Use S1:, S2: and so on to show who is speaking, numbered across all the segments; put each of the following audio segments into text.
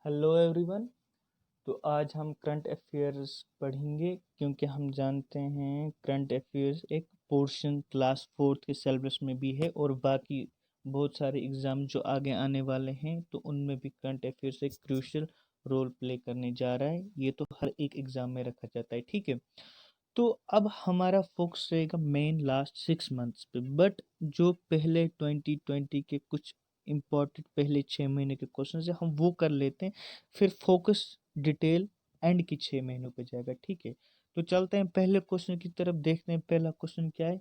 S1: Hello everyone. तो आज हम करंट अफेयर्स पढ़ेंगे क्योंकि हम जानते हैं करंट अफेयर्स एक पोर्शन क्लास फोर्थ के सिलेबस में भी है और बाकी बहुत सारे एग्ज़ाम जो आगे आने वाले हैं तो उनमें भी करंट अफेयर्स एक क्रूशियल रोल प्ले करने जा रहा है। ये तो हर एक एग्ज़ाम में रखा जाता है, ठीक है। तो अब हमारा फोकस रहेगा मेन लास्ट 6 मंथ्स पे, बट जो पहले 2020 के कुछ इम्पोर्टेंट पहले 6 महीने के क्वेश्चन है हम वो कर लेते हैं, फिर फोकस डिटेल एंड की 6 महीनों पे जाएगा, ठीक है। तो चलते हैं पहले क्वेश्चन की तरफ, देखते हैं पहला क्वेश्चन क्या है।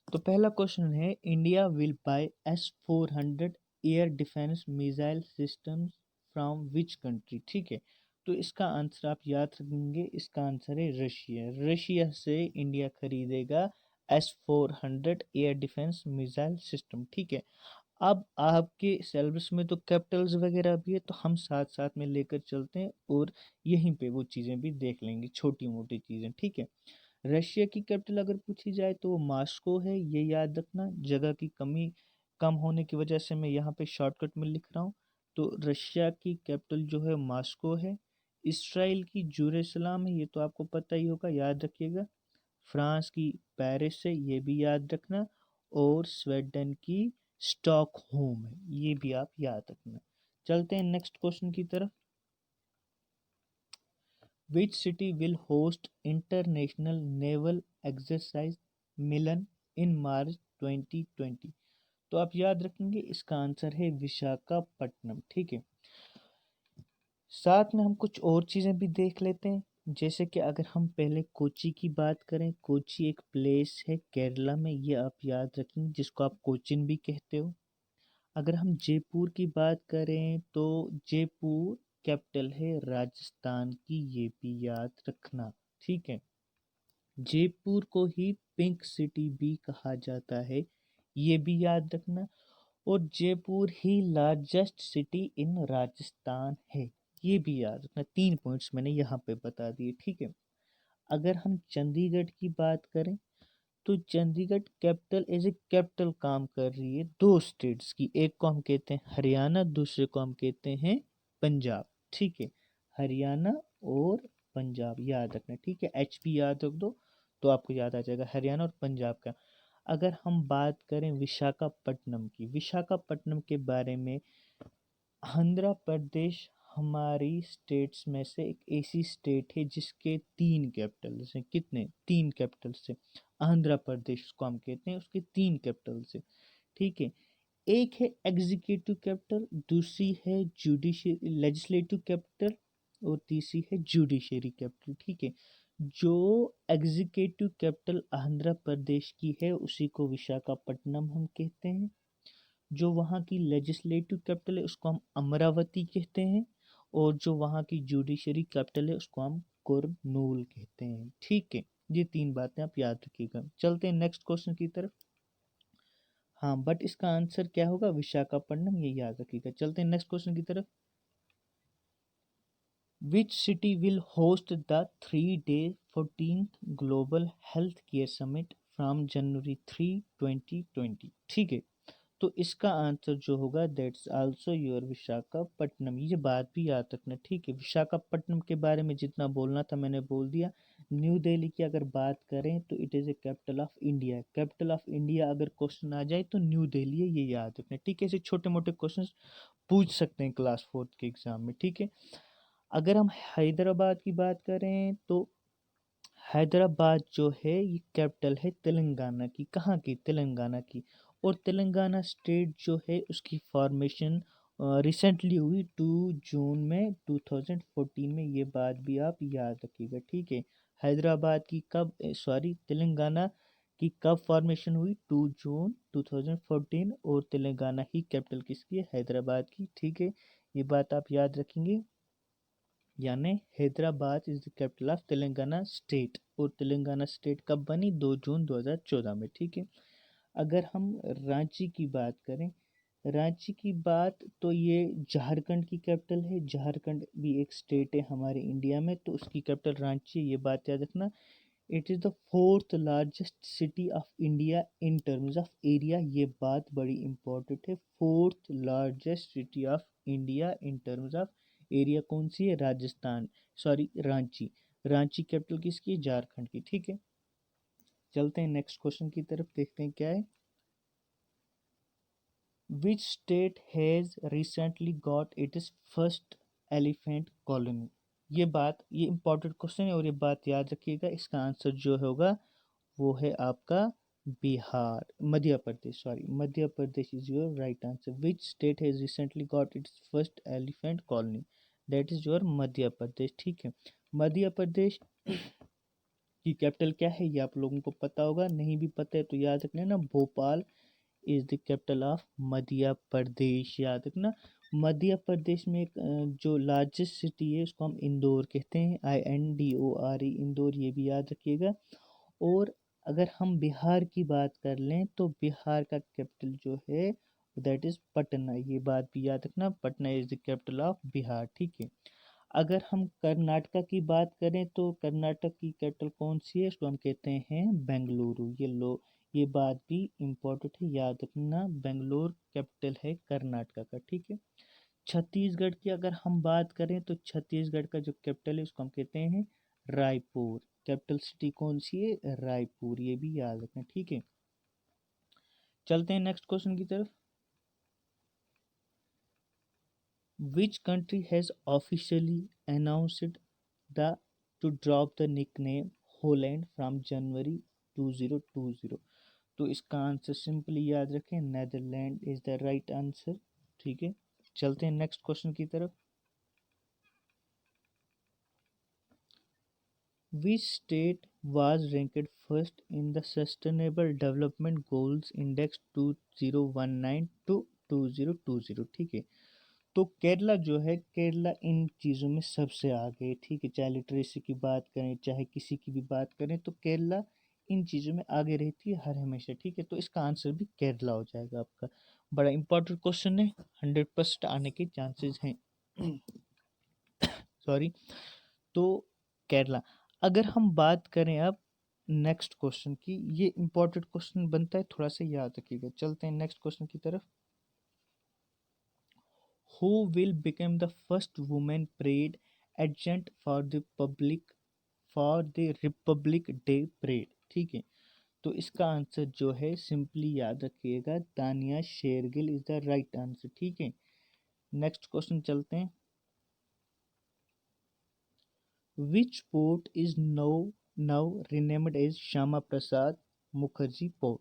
S1: तो पहला क्वेश्चन है India will buy S-400 air defence missile systems from which country, ठीक है। तो इसका आंसर आप याद रखेंगे, इसका आंसर है रशिया। रशिया से इंडिया खरीदेगा S-400 air defence missile system, ठीक है। अब आपके सिलेबस में तो कैपिटल्स वगैरह भी है तो हम साथ साथ में लेकर चलते हैं और यहीं पे वो चीज़ें भी देख लेंगे, छोटी मोटी चीज़ें, ठीक है। रशिया की कैपिटल अगर पूछी जाए तो वो मास्को है, ये याद रखना। जगह की कमी कम होने की वजह से मैं यहाँ पे शॉर्टकट में लिख रहा हूँ। तो रशिया की कैपिटल जो है मास्को है। इसराइल की जेरूसलम है, ये तो आपको पता ही होगा, याद रखिएगा। फ्रांस की पेरिस है, ये भी याद रखना। और स्वीडन की स्टॉकहोम है, ये भी आप याद रखना। चलते हैं नेक्स्ट क्वेश्चन की तरफ। Which city will host International Naval Exercise मिलन इन मार्च 2020? तो आप याद रखेंगे इसका आंसर है विशाखापट्टनम, ठीक है। साथ में हम कुछ और चीज़ें भी देख लेते हैं, जैसे कि अगर हम पहले कोची की बात करें, कोची एक प्लेस है केरला में, ये आप याद रखेंगे, जिसको आप कोचिन भी कहते हो। अगर हम जयपुर की बात करें तो जयपुर कैपिटल है राजस्थान की, ये भी याद रखना, ठीक है। जयपुर को ही पिंक सिटी भी कहा जाता है, ये भी याद रखना। और जयपुर ही लार्जेस्ट सिटी इन राजस्थान है, ये भी याद रखना। 3 पॉइंट्स मैंने यहाँ पे बता दिए, ठीक है। अगर हम चंडीगढ़ की बात करें तो Chandigarh capital as a capital काम कर रही है दो स्टेट्स की, एक को हम कहते हैं हरियाणा, दूसरे को हम कहते हैं पंजाब, ठीक है। हरियाणा और पंजाब याद रखना, ठीक है। एच पी याद रख दो तो आपको याद आ जाएगा हरियाणा और पंजाब का। अगर हम बात करें विशाखापट्टनम की, विशाखापट्टनम के बारे में, आंध्र प्रदेश हमारी स्टेट्स में से एक ऐसी स्टेट है जिसके 3 कैपिटल्स हैं। कितने? 3 कैपिटल्स है। आंध्र प्रदेश को हम कहते हैं, उसके 3 कैपिटल्स है, ठीक है। एक है एग्जीक्यूटिव कैपिटल, दूसरी है जुडिशरी लेजिस्लेटिव कैपिटल और तीसरी है जुडिशरी कैपिटल, ठीक है। जो एग्जीक्यूटिव कैपिटल आंध्र प्रदेश की है उसी को विशाखापट्टनम हम कहते हैं। जो वहाँ की लेजिस्लेटिव कैपिटल है उसको हम अमरावती कहते हैं। और जो वहाँ की जुडिशरी कैपिटल है उसको हम कुरनूल कहते हैं, ठीक है। ये 3 बातें आप याद रखिएगा। चलते हैं नेक्स्ट क्वेश्चन की तरफ। हाँ, बट इसका आंसर क्या होगा? विशाखापट्टनम, ये याद रखिएगा। चलते हैं नेक्स्ट क्वेश्चन की तरफ। Which city will host the 3 day 14th global health care summit from January 3, 2020, ठीक है। तो इसका आंसर जो होगा दैट्स आल्सो योर विशाखापट्टनम, ये बात भी याद रखना, ठीक है। विशाखापट्टनम के बारे में जितना बोलना था मैंने बोल दिया। न्यू दिल्ली की अगर बात करें तो it is a capital of India. Capital of India अगर क्वेश्चन आ जाए तो न्यू दिल्ली है, ये याद रखना, ठीक है। ऐसे छोटे मोटे क्वेश्चन पूछ सकते हैं क्लास फोर्थ के एग्जाम में, ठीक है। अगर हम हैदराबाद की बात करें तो हैदराबाद जो है ये कैपिटल है तेलंगाना की। कहाँ की? तेलंगाना की। और तेलंगाना स्टेट जो है उसकी फॉर्मेशन रिसेंटली हुई 2 जून में 2014 में, ये बात भी आप याद रखिएगा, ठीक है। हैदराबाद की कब, सॉरी, तेलंगाना की कब फॉर्मेशन हुई? 2 जून 2014। और तेलंगाना ही कैपिटल किसकी है? हैदराबाद की, ठीक है। ये बात आप याद रखेंगे, यानी Hyderabad is the capital of Telangana state. और तेलंगाना स्टेट कब बनी? 2 जून 2014 में, ठीक है। अगर हम रांची की बात करें, रांची की बात तो ये झारखंड की कैपिटल है। झारखंड भी एक स्टेट है हमारे इंडिया में, तो उसकी कैपिटल रांची है, ये बात याद रखना। It is the fourth largest city of India in terms of area, ये बात बड़ी इंपॉर्टेंट है। Fourth largest city of India in terms of area कौन सी है? राजस्थान, सॉरी रांची। रांची कैपिटल किसकी है? झारखंड की। ठीक है, चलते हैं नेक्स्ट क्वेश्चन की तरफ, देखते हैं क्या है। विच state has recently got its first elephant colony? ये इंपॉर्टेंट क्वेश्चन है और ये बात याद रखिएगा, इसका आंसर जो होगा वो है आपका Bihar, Madhya Pradesh, sorry Madhya Pradesh is your right answer. Which state has recently got its first elephant colony? That is your Madhya Pradesh. ठीक है, मध्य प्रदेश की कैपिटल क्या है ये आप लोगों को पता होगा, नहीं भी पता है तो याद रखना ना, Bhopal is the capital of Madhya Pradesh, याद रखना। मध्य प्रदेश में एक जो लार्जेस्ट सिटी है उसको हम इंदौर कहते हैं, INDORE, इंदौर, ये भी याद रखिएगा। और अगर हम बिहार की बात कर लें तो बिहार का कैपिटल जो है दैट इज पटना, ये बात भी याद रखना, Patna is the capital of Bihar. ठीक है, अगर हम कर्नाटका की बात करें तो कर्नाटक की कैपिटल कौन सी है? इसको हम कहते हैं बेंगलुरु। ये बात भी इम्पोर्टेंट है, याद रखना, बेंगलोर कैपिटल है कर्नाटका का। ठीक है, छत्तीसगढ़ की अगर हम बात करें तो छत्तीसगढ़ का जो कैपिटल है उसको हम कहते हैं रायपुर। कैपिटल सिटी कौन सी है? रायपुर, ये भी याद रखना। ठीक है, चलते हैं नेक्स्ट क्वेश्चन की तरफ। Which country has officially announced the to drop the nickname Holland from January 2020? तो इसका आंसर सिंपली याद रखें, Netherland is the right answer. ठीक है, चलते हैं नेक्स्ट क्वेश्चन की तरफ। Which state was ranked first in the Sustainable Development Goals Index 2019 to 2020? ठीक है, तो केरला जो है, केरला इन चीज़ों में सबसे आगे है। ठीक है, चाहे लिटरेसी की बात करें चाहे किसी की भी बात करें तो केरला इन चीज़ों में आगे रहती है हर हमेशा। ठीक है, तो इसका आंसर भी केरला हो जाएगा आपका। बड़ा इंपॉर्टेंट क्वेश्चन है, 100% आने के चांसेस हैं। सॉरी, तो केरला। अगर हम बात करें अब नेक्स्ट क्वेश्चन की, ये इंपॉर्टेंट क्वेश्चन बनता है, थोड़ा सा याद रखिएगा। चलते हैं नेक्स्ट क्वेश्चन की तरफ। Who will become the first woman parade agent for the Republic Day parade? ठीक है, तो इसका आंसर जो है सिंपली याद रखिएगा, Tania Shergill is the right answer. ठीक है, नेक्स्ट क्वेश्चन चलते हैं। Which port is now renamed as Shyama Prasad Mukherjee port?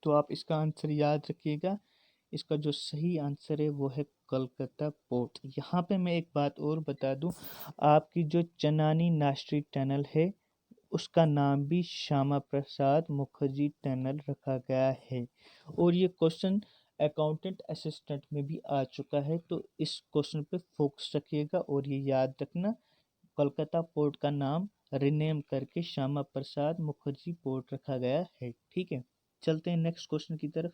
S1: तो आप इसका आंसर याद रखिएगा, इसका जो सही आंसर है वो है कोलकाता पोर्ट। यहाँ पे मैं एक बात और बता दूँ, आपकी जो चनानी नास्ट्री टनल है उसका नाम भी श्यामा प्रसाद मुखर्जी टनल रखा गया है। और ये क्वेश्चन अकाउंटेंट असिस्टेंट में भी आ चुका है, तो इस क्वेश्चन पे फोकस रखिएगा और ये याद रखना, कोलकाता पोर्ट का नाम रिनेम करके श्यामा प्रसाद मुखर्जी पोर्ट रखा गया है। ठीक है, चलते हैं नेक्स्ट क्वेश्चन की तरफ।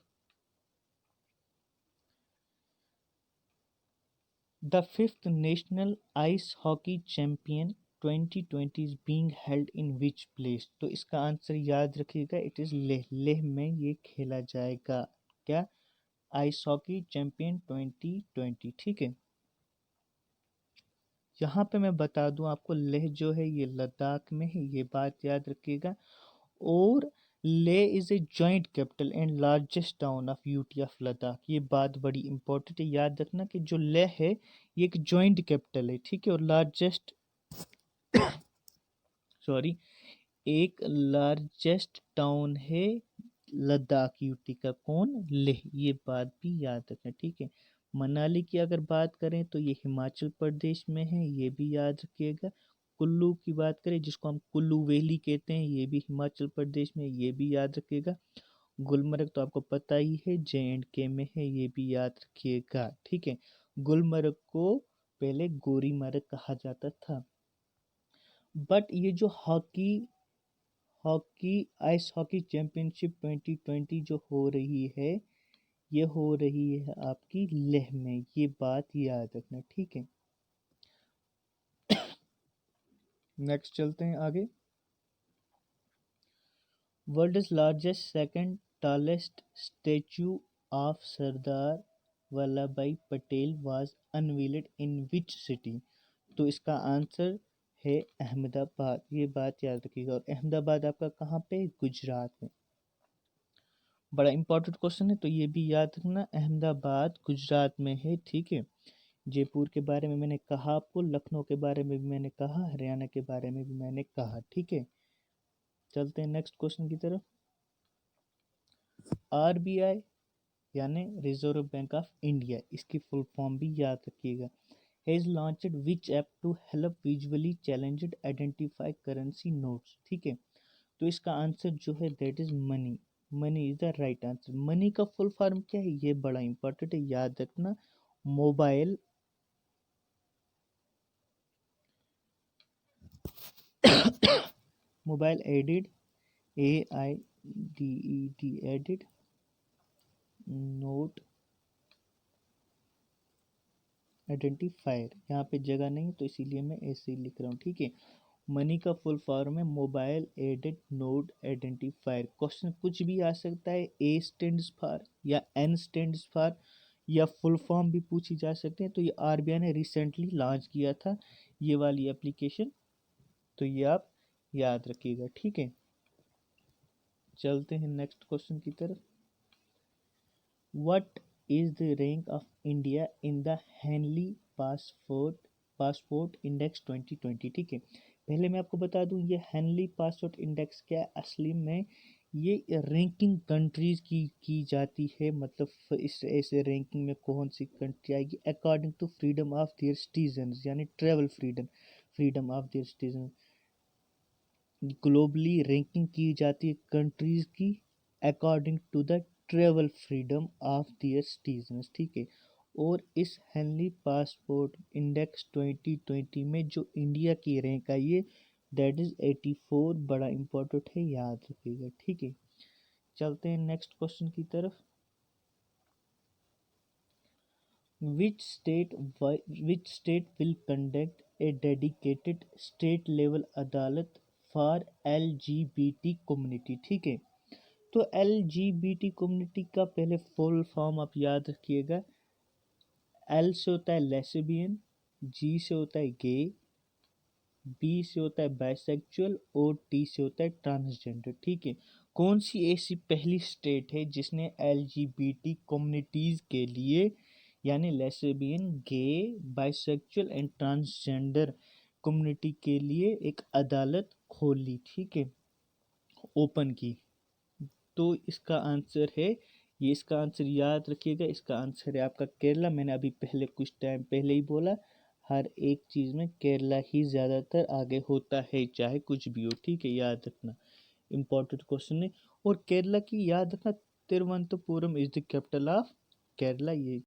S1: The fifth national ice hockey champion 2020 is being held in which place? तो इसका आंसर याद रखिएगा, इट इज लेह। लेह में ये खेला जाएगा। क्या? Ice hockey champion 2020। ठीक है, यहाँ पे मैं बता दूं आपको, लेह जो है ये लद्दाख में है, ये बात याद रखिएगा। और Leh is a joint capital and largest town of UT of Ladakh, ये बात बड़ी इंपॉर्टेंट है, याद रखना कि जो लेह है ये एक जॉइंट कैपिटल है। ठीक है, और लार्जेस्ट सॉरी एक लार्जेस्ट टाउन है लद्दाख यूटी का, कौन? लेह, ये बात भी याद रखना। ठीक है, मनाली की अगर बात करें तो ये हिमाचल प्रदेश में है, ये भी याद रखिएगा। कुल्लू की बात करें जिसको हम कुल्लू वैली कहते हैं, ये भी हिमाचल प्रदेश में, ये भी याद रखिएगा। गुलमर्ग तो आपको पता ही है JNK में है, ये भी याद रखिएगा। ठीक है, गुलमर्ग को पहले गोरीमर्ग कहा जाता था। बट ये जो हॉकी आइस हॉकी चैंपियनशिप 2020 जो हो रही है, ये हो रही है आपकी लेह में, ये बात याद रखना। ठीक है, नेक्स्ट चलते हैं आगे। World's largest second tallest statue of Sardar Vallabh Bhai Patel was unveiled in which city? तो इसका आंसर है अहमदाबाद। ये बात याद रखिएगा। और अहमदाबाद आपका कहाँ पे? गुजरात में। बड़ा इंपॉर्टेंट क्वेश्चन है, तो ये भी याद रखना, अहमदाबाद गुजरात में है। ठीक है। जयपुर के बारे में मैंने कहा आपको, लखनऊ के बारे में भी मैंने कहा, हरियाणा के बारे में भी मैंने कहा। ठीक है, चलते हैं नेक्स्ट क्वेश्चन की तरफ। आरबीआई यानी रिजर्व बैंक ऑफ इंडिया, इसकी फुल फॉर्म भी याद रखिएगा। Has launched which app to help visually challenged identify currency notes? ठीक है, तो इसका आंसर जो है that is MANI. MANI is the right answer. MANI का फुल फॉर्म क्या है? ये बड़ा इंपॉर्टेंट है, याद रखना। Mobile mobile aided, AIDED aided note identifier. यहाँ पे जगह नहीं तो इसीलिए मैं ऐसे ही लिख रहा हूँ। ठीक है, मनी का फुल फॉर्म है mobile added note identifier. Question कुछ भी आ सकता है, ए स्टैंड्स फॉर या एन स्टैंड्स फॉर या फुल फॉर्म भी पूछी जा सकते हैं। तो ये आरबीआई ने रिसेंटली लॉन्च किया था ये वाली एप्लीकेशन, तो ये आप याद रखिएगा। ठीक है, चलते हैं नेक्स्ट क्वेश्चन की तरफ। What is the rank of India in the Henley passport index 2020? ठीक है, पहले मैं आपको बता दूं ये हेनली पासपोर्ट इंडेक्स क्या है। असली में ये रैंकिंग कंट्रीज की जाती है, मतलब इस ऐसे रैंकिंग में कौन सी कंट्री आएगी according to freedom of their citizen, यानी travel freedom of their citizen. Globally ranking की जाती है कंट्रीज की according to the travel freedom of their citizens. ठीक है, और इस हेनली पासपोर्ट इंडेक्स 2020 में जो इंडिया की रैंक आई है दैट इज 84। बड़ा इंपॉर्टेंट है, याद रखिएगा। ठीक है, चलते हैं नेक्स्ट क्वेश्चन की तरफ। Which state which state will conduct a dedicated state level अदालत फॉर LGBT कम्युनिटी? ठीक है, तो LGBT कम्युनिटी का पहले फुल फॉर्म आप याद रखिएगा। L से होता है लेस्बियन, G से होता है गे, B से होता है बाइसेक्चुअल और T से होता है ट्रांसजेंडर। ठीक है, कौन सी ऐसी पहली स्टेट है जिसने LGBT कम्युनिटीज के लिए यानी lesbian, gay, bisexual and transgender community के लिए एक अदालत खोली? ठीक है, ओपन की। तो इसका आंसर है ये, इसका आंसर याद रखिएगा, इसका आंसर है आपका केरला। मैंने अभी पहले कुछ टाइम पहले ही बोला, हर एक चीज़ में केरला ही ज़्यादातर आगे होता है, चाहे कुछ भी हो। ठीक है, याद रखना, इम्पोर्टेंट क्वेश्चन है। और केरला की याद रखना, Thiruvananthapuram is the capital of Kerala. ये